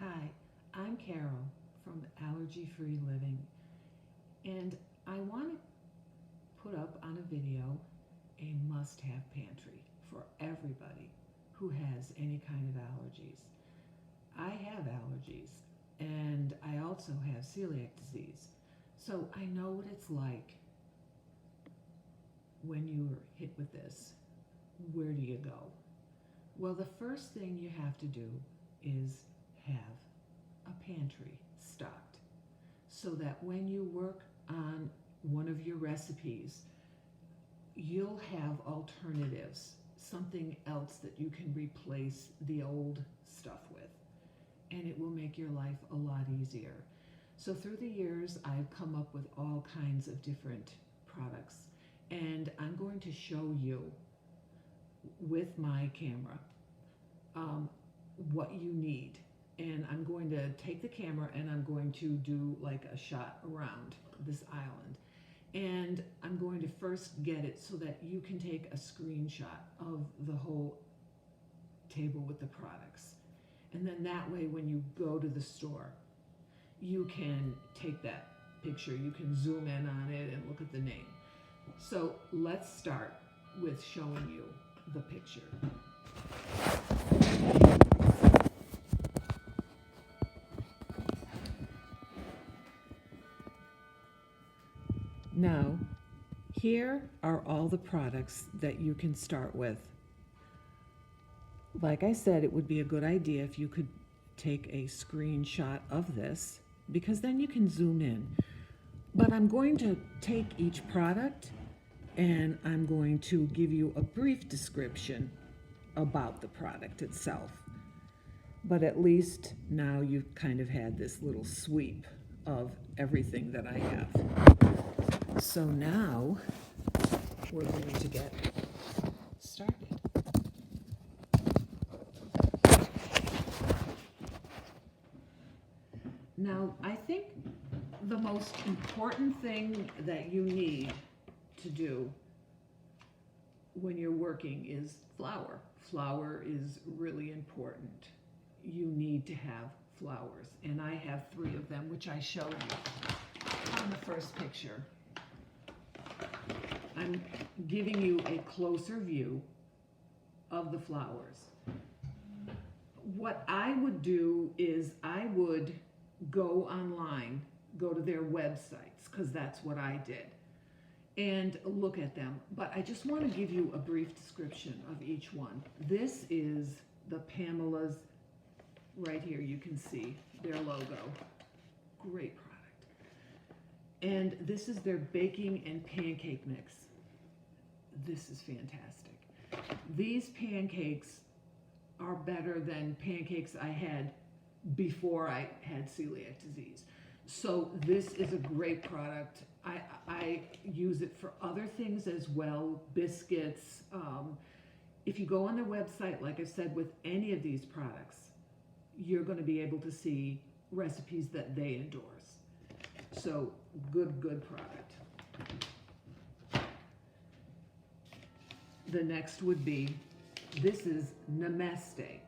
Hi, I'm Carol from Allergy Free Living, and I want to put up on a video a must-have pantry for everybody who has any kind of allergies. I have allergies, and I also have celiac disease, so I know what it's like when you're hit with this. Where do you go? Well, the first thing you have to do is have a pantry stocked so that when you work on one of your recipes, you'll have alternatives, something else that you can replace the old stuff with, and it will make your life a lot easier. So through the years, I've come up with all kinds of different products, and I'm going to show you with my camera what you need. And I'm going to take the camera and I'm going to do like a shot around this island. And I'm going to first get it so that you can take a screenshot of the whole table with the products. And then that way when you go to the store, you can take that picture, you can zoom in on it and look at the name. So let's start with showing you the picture. Now, here are all the products that you can start with. Like I said, it would be a good idea if you could take a screenshot of this, because then you can zoom in. But I'm going to take each product and I'm going to give you a brief description about the product itself. But at least now you've kind of had this little sweep of everything that I have. So now we're going to get started. Now, I think the most important thing that you need to do when you're working is flour. Flour is really important. You need to have flours, and I have 3 of them, which I showed you on the first picture. I'm giving you a closer view of the flours. What I would do is I would go online, go to their websites, because that's what I did, and look at them. But I just want to give you a brief description of each one. This is the Pamela's. Right here you can see their logo. Great product. And this is their baking and pancake mix. This is fantastic. These pancakes are better than pancakes I had before I had celiac disease. So this is a great product. I use it for other things as well, biscuits. If you go on their website, like I said, with any of these products, you're going to be able to see recipes that they endorse. So good product. The next would be, this is Namaste.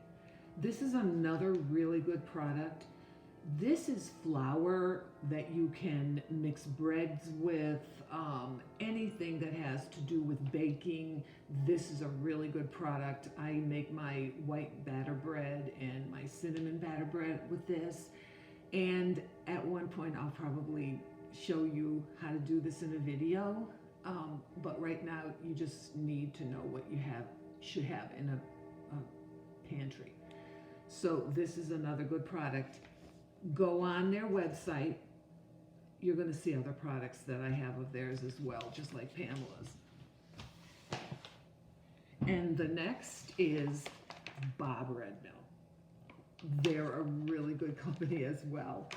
This is another really good product. This is flour that you can mix breads with, anything that has to do with baking. This is a really good product. I make my white batter bread and my cinnamon batter bread with this. And at one point I'll probably show you how to do this in a video. But right now you just need to know what you should have in a pantry. So this is another good product. Go on their website. You're going to see other products that I have of theirs as well, just like Pamela's. And the next is Bob Red Mill. They're a really good company as well.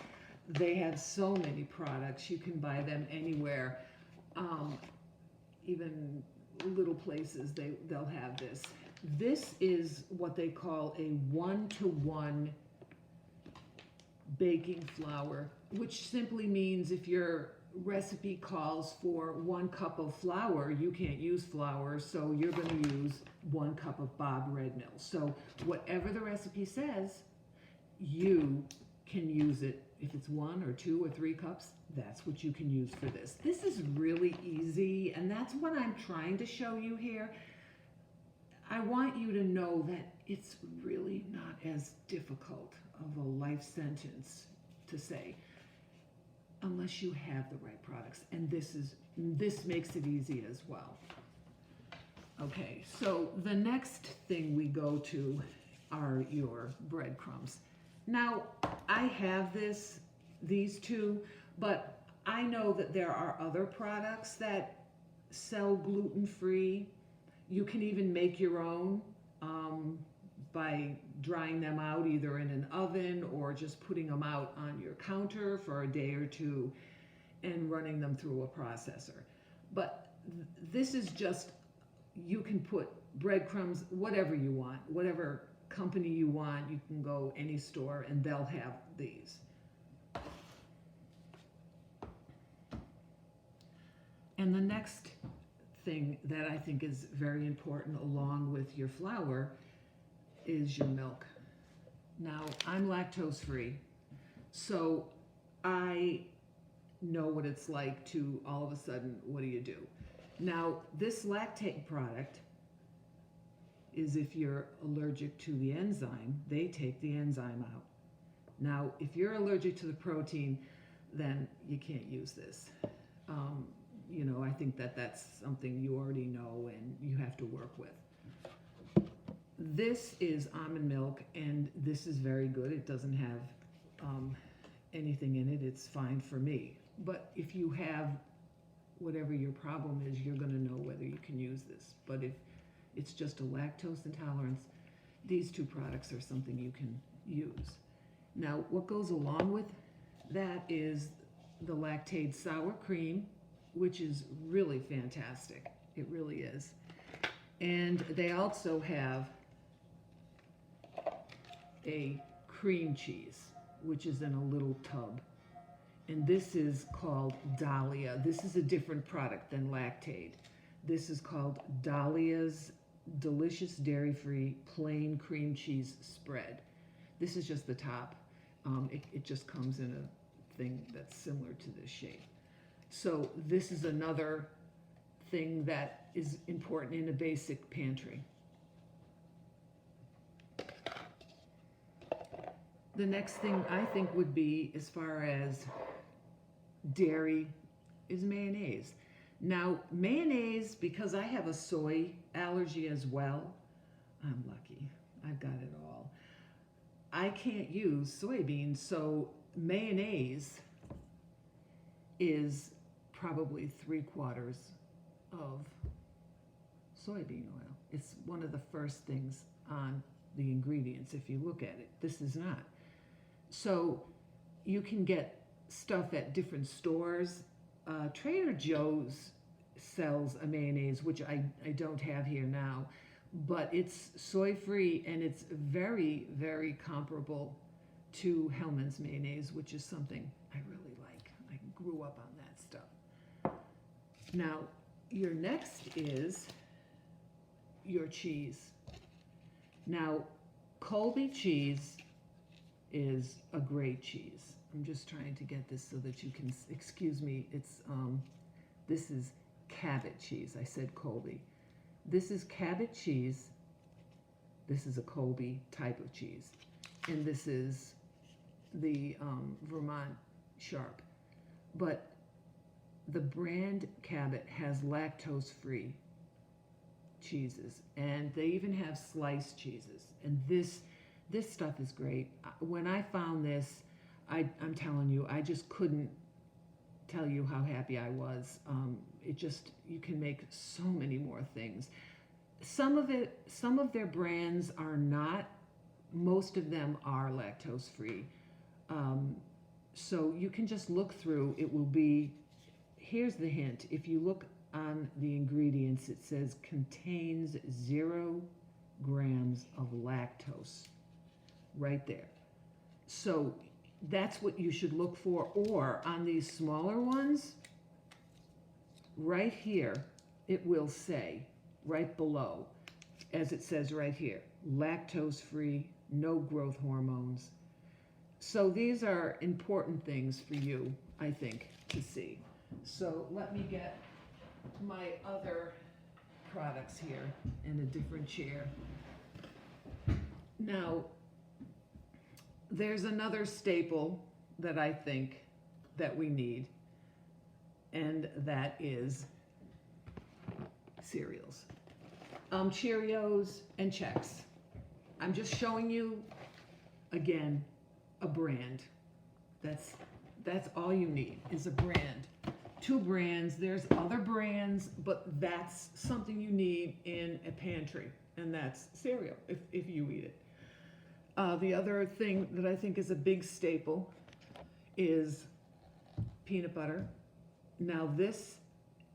They have so many products. You can buy them anywhere. Even little places, they'll have this. This is what they call a 1-to-1 baking flour, which simply means if your recipe calls for 1 cup of flour, you can't use flour, so you're going to use 1 cup of Bob Red Mill. So whatever the recipe says, you can use it. If it's 1 or 2 or 3 cups, that's what you can use for this. This is really easy, and that's what I'm trying to show you here. I want you to know that it's really not as difficult of a life sentence to say, unless you have the right products. And this makes it easy as well. Okay, so the next thing we go to are your breadcrumbs. Now, I have these two, but I know that there are other products that sell gluten-free. You can even make your own by drying them out either in an oven or just putting them out on your counter for a day or two and running them through a processor. But this is just, you can put breadcrumbs, whatever you want, whatever company you want. You can go any store and they'll have these. And the next thing that I think is very important along with your flour is your milk. Now, I'm lactose free, so I know what it's like to all of a sudden, what do you do? Now, this Lactaid product is if you're allergic to the enzyme, they take the enzyme out. Now, if you're allergic to the protein, then you can't use this. You know, I think that that's something you already know and you have to work with. This is almond milk, and this is very good. It doesn't have anything in it. It's fine for me. But if you have whatever your problem is, you're going to know whether you can use this. But if it's just a lactose intolerance, these two products are something you can use. Now, what goes along with that is the Lactaid sour cream, which is really fantastic. It really is. And they also have a cream cheese, which is in a little tub. And this is called Daiya. This is a different product than Lactaid. This is called Daiya's Delicious Dairy-Free Plain Cream Cheese Spread. This is just the top. It just comes in a thing that's similar to this shape. So this is another thing that is important in a basic pantry. The next thing I think would be, as far as dairy, is mayonnaise. Now, mayonnaise, because I have a soy allergy as well, I'm lucky. I've got it all. I can't use soybeans, so mayonnaise is probably 3/4 of soybean oil. It's one of the first things on the ingredients if you look at it. This is not. So you can get stuff at different stores. Trader Joe's sells a mayonnaise, which I don't have here now, but it's soy-free and it's very, very comparable to Hellmann's mayonnaise, which is something I really like. I grew up on that stuff. Now, your next is your cheese. Now, Colby cheese is a great cheese. I'm just trying to get this so that you can, excuse me, it's, this is Cabot cheese. I said Colby. This is Cabot cheese. This is a Colby type of cheese. And this is the Vermont Sharp. But the brand Cabot has lactose-free cheeses, and they even have sliced cheeses. And this stuff is great. When I found this, I'm telling you, I just couldn't tell you how happy I was. You can make so many more things. Some of their brands are not. Most of them are lactose-free. So you can just look through. It will be, here's the hint. If you look on the ingredients, it says contains 0 grams of lactose. Right there. So that's what you should look for. Or on these smaller ones, right here, it will say, right below, as it says right here, lactose-free, no growth hormones. So these are important things for you, I think, to see. So let me get my other products here in a different chair. Now, there's another staple that I think that we need, and that is cereals. Cheerios and Chex. I'm just showing you, again, a brand. That's all you need, is a brand. 2 brands. There's other brands, but that's something you need in a pantry, and that's cereal, if you eat it. The other thing that I think is a big staple is peanut butter. Now this,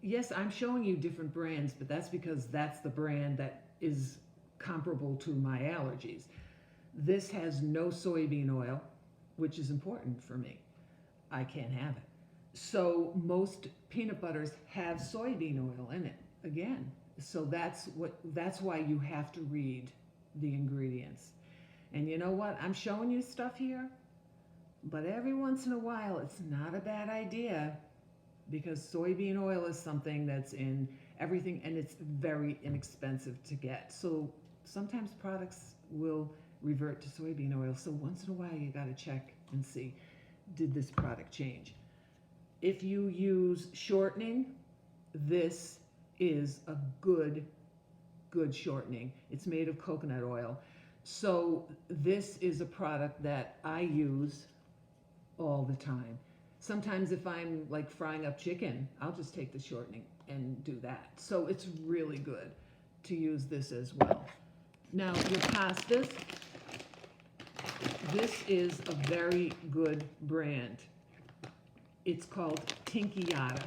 yes, I'm showing you different brands, but that's because that's the brand that is comparable to my allergies. This has no soybean oil, which is important for me. I can't have it. So most peanut butters have soybean oil in it, again. So that's why you have to read the ingredients. And you know what? I'm showing you stuff here, but every once in a while it's not a bad idea, because soybean oil is something that's in everything, and it's very inexpensive to get. So sometimes products will revert to soybean oil. So once in a while you got to check and see, did this product change? If you use shortening, this is a good shortening. It's made of coconut oil. So this is a product that I use all the time. Sometimes if I'm like frying up chicken, I'll just take the shortening and do that. So it's really good to use this as well. Now your pastas, this is a very good brand. It's called Tinkyada.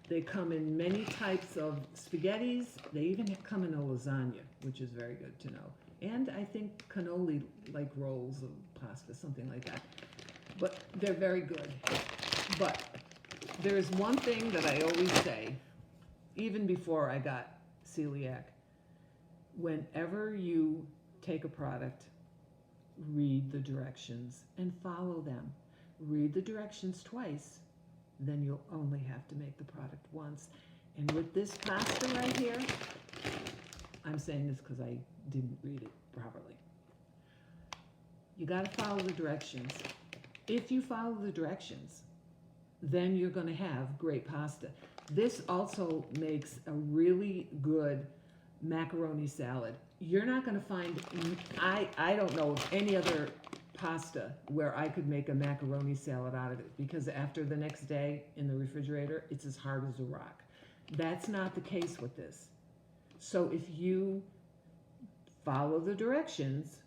They come in many types of spaghettis. They even come in a lasagna, which is very good to know. And I think cannoli, like rolls of pasta, something like that. But they're very good. But there's one thing that I always say, even before I got celiac. Whenever you take a product, read the directions and follow them. Read the directions twice, then you'll only have to make the product once. And with this pasta right here, I'm saying this because I didn't read it properly. You got to follow the directions. If you follow the directions, then you're going to have great pasta. This also makes a really good macaroni salad. You're not going to find, I don't know of any other pasta where I could make a macaroni salad out of it, because after the next day in the refrigerator, it's as hard as a rock. That's not the case with this. So if you follow the directions,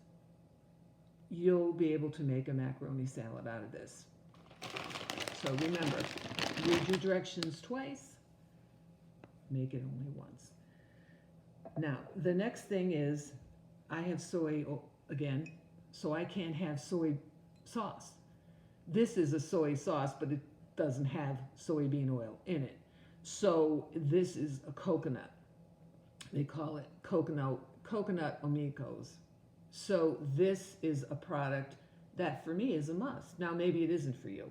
you'll be able to make a macaroni salad out of this. So remember, read your directions twice, make it only once. Now, the next thing is, I have soy, again, so I can't have soy sauce. This is a soy sauce, but it doesn't have soybean oil in it. So this is a coconut. They call it coconut amigos. So this is a product that for me is a must. Now maybe it isn't for you.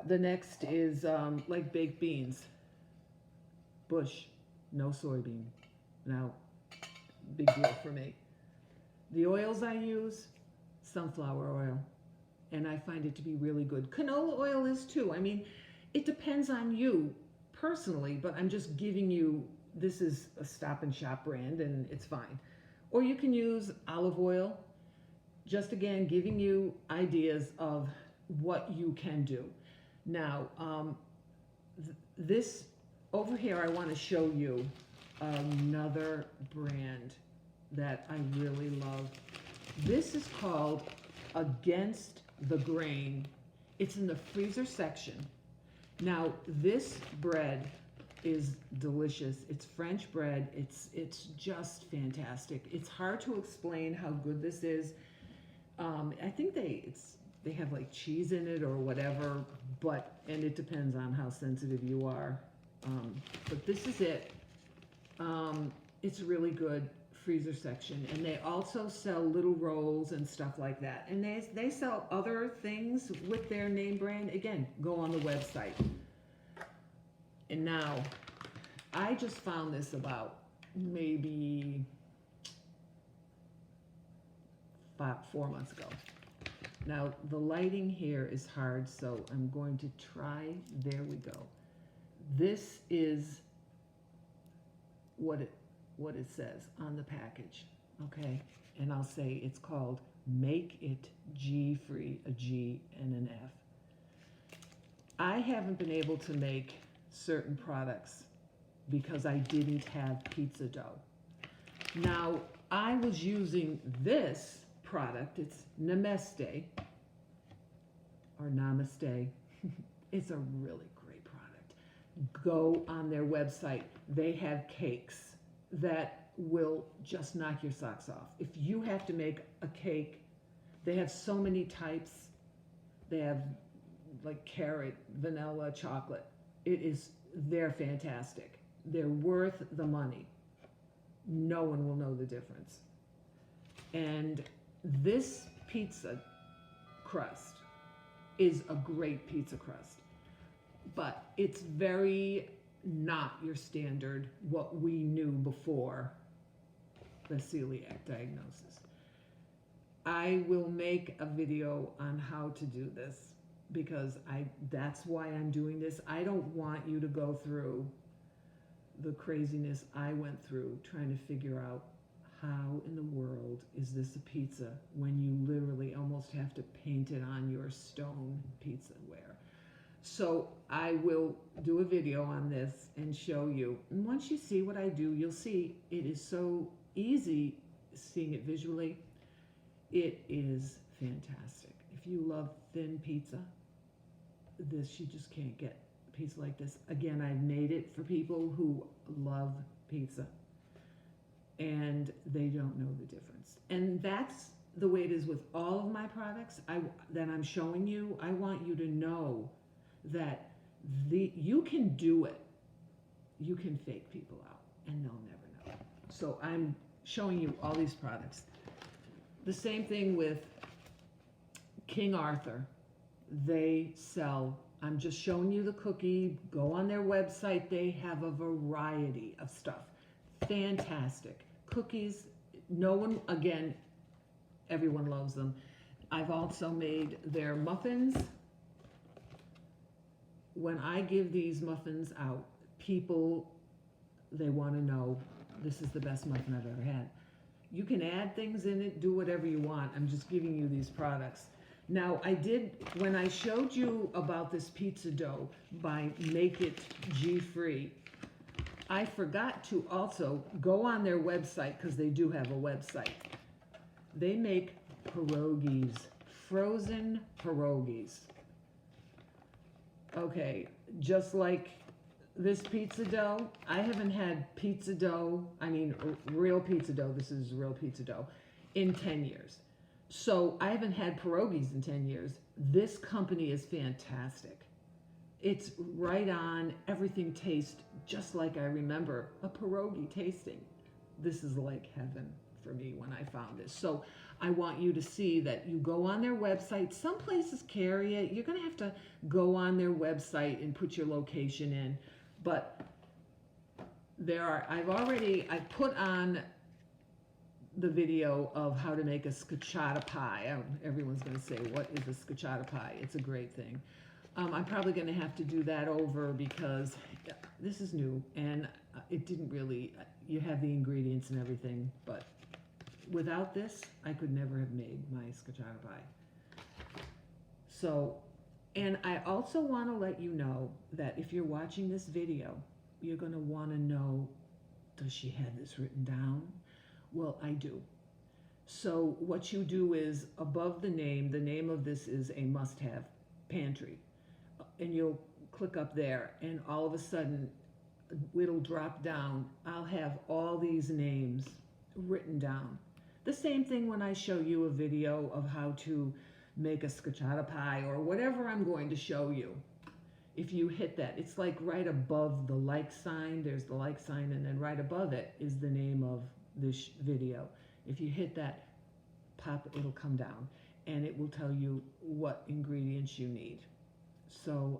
The next is like baked beans. Bush, no soybean. Now, big deal for me. The oils I use, sunflower oil, and I find it to be really good. Canola oil is too. I mean, it depends on you personally, but I'm just giving you, this is a Stop and Shop brand and it's fine. Or you can use olive oil, just again, giving you ideas of what you can do. Now, this over here, I want to show you another brand that I really love. This is called Against the Grain. It's in the freezer section. Now, this bread is delicious. It's French bread. It's just fantastic. It's hard to explain how good this is. I think they have like cheese in it or whatever, and it depends on how sensitive you are. But this is it. It's really good freezer section, and they also sell little rolls and stuff like that. And they sell other things with their name brand. Again, go on the website. And now, I just found this about maybe 4 months ago. Now, the lighting here is hard, so I'm going to try. There we go. This is what it says on the package, okay? And I'll say it's called Make It G-Free, a G and an F. I haven't been able to make certain products because I didn't have pizza dough. Now, I was using this product. It's Namaste, or Namaste. It's a really great product. Go on their website. They have cakes that will just knock your socks off. If you have to make a cake, they have so many types. They have like carrot, vanilla, chocolate. They're fantastic. They're worth the money. No one will know the difference. And this pizza crust is a great pizza crust, but it's very not your standard, what we knew before the celiac diagnosis. I will make a video on how to do this because that's why I'm doing this. I don't want you to go through the craziness I went through trying to figure out how in the world is this a pizza when you literally almost have to paint it on your stone pizzaware. So I will do a video on this and show you. And once you see what I do, you'll see it is so easy seeing it visually. It is fantastic. If you love thin pizza, you just can't get a pizza like this. Again, I've made it for people who love pizza and they don't know the difference. And that's the way it is with all of my products that I'm showing you. I want you to know that you can do it. You can fake people out and they'll never know. So I'm showing you all these products. The same thing with King Arthur. They sell, I'm just showing you the cookie. Go on their website. They have a variety of stuff. Fantastic. Cookies, again, everyone loves them. I've also made their muffins. When I give these muffins out, people, they want to know this is the best muffin I've ever had. You can add things in it, do whatever you want. I'm just giving you these products. Now, when I showed you about this pizza dough by Make It G-Free, I forgot to also go on their website because they do have a website. They make pierogies, frozen pierogies. Okay, just like this pizza dough, I haven't had pizza dough, real pizza dough, this is real pizza dough, in 10 years. So I haven't had pierogies in 10 years. This company is fantastic. It's right on. Everything tastes just like I remember a pierogi tasting. This is like heaven for me when I found this. So I want you to see that you go on their website. Some places carry it. You're going to have to go on their website and put your location in. But I put on the video of how to make a scacciata pie. Everyone's going to say, what is a scacciata pie? It's a great thing. I'm probably going to have to do that over because this is new and it didn't really, you have the ingredients and everything, but without this, I could never have made my scacciata pie. So, and I also want to let you know that if you're watching this video, you're going to want to know, does she have this written down? Well, I do. So what you do is above the name of this is a Must-Have Pantry. And you'll click up there and all of a sudden it'll drop down. I'll have all these names written down. The same thing when I show you a video of how to make a scacciata pie or whatever I'm going to show you. If you hit that, it's like right above the like sign, there's the like sign, and then right above it is the name of this video. If you hit that pop, it'll come down and it will tell you what ingredients you need. So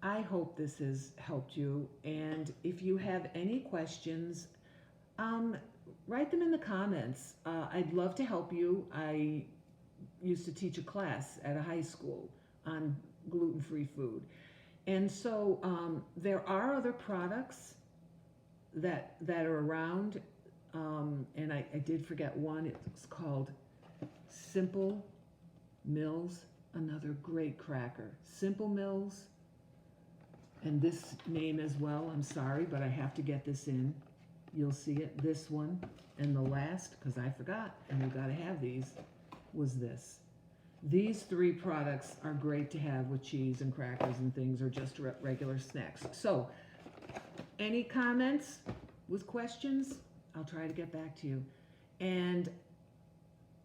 I hope this has helped you, and if you have any questions, write them in the comments. I'd love to help you. I used to teach a class at a high school on gluten-free food. And so there are other products that are around, and I did forget one. It's called Simple Mills, another great cracker. Simple Mills, and this name as well, I'm sorry, but I have to get this in. You'll see it, this one, and the last, because I forgot, and you gotta have these, was this. These three products are great to have with cheese and crackers and things, or just regular snacks. So, any comments with questions? I'll try to get back to you. And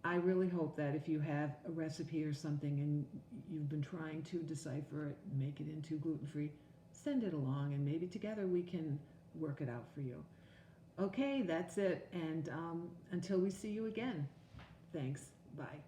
I really hope that if you have a recipe or something and you've been trying to decipher it, make it into gluten-free, send it along, and maybe together we can work it out for you. Okay, that's it. And until we see you again, thanks. Bye.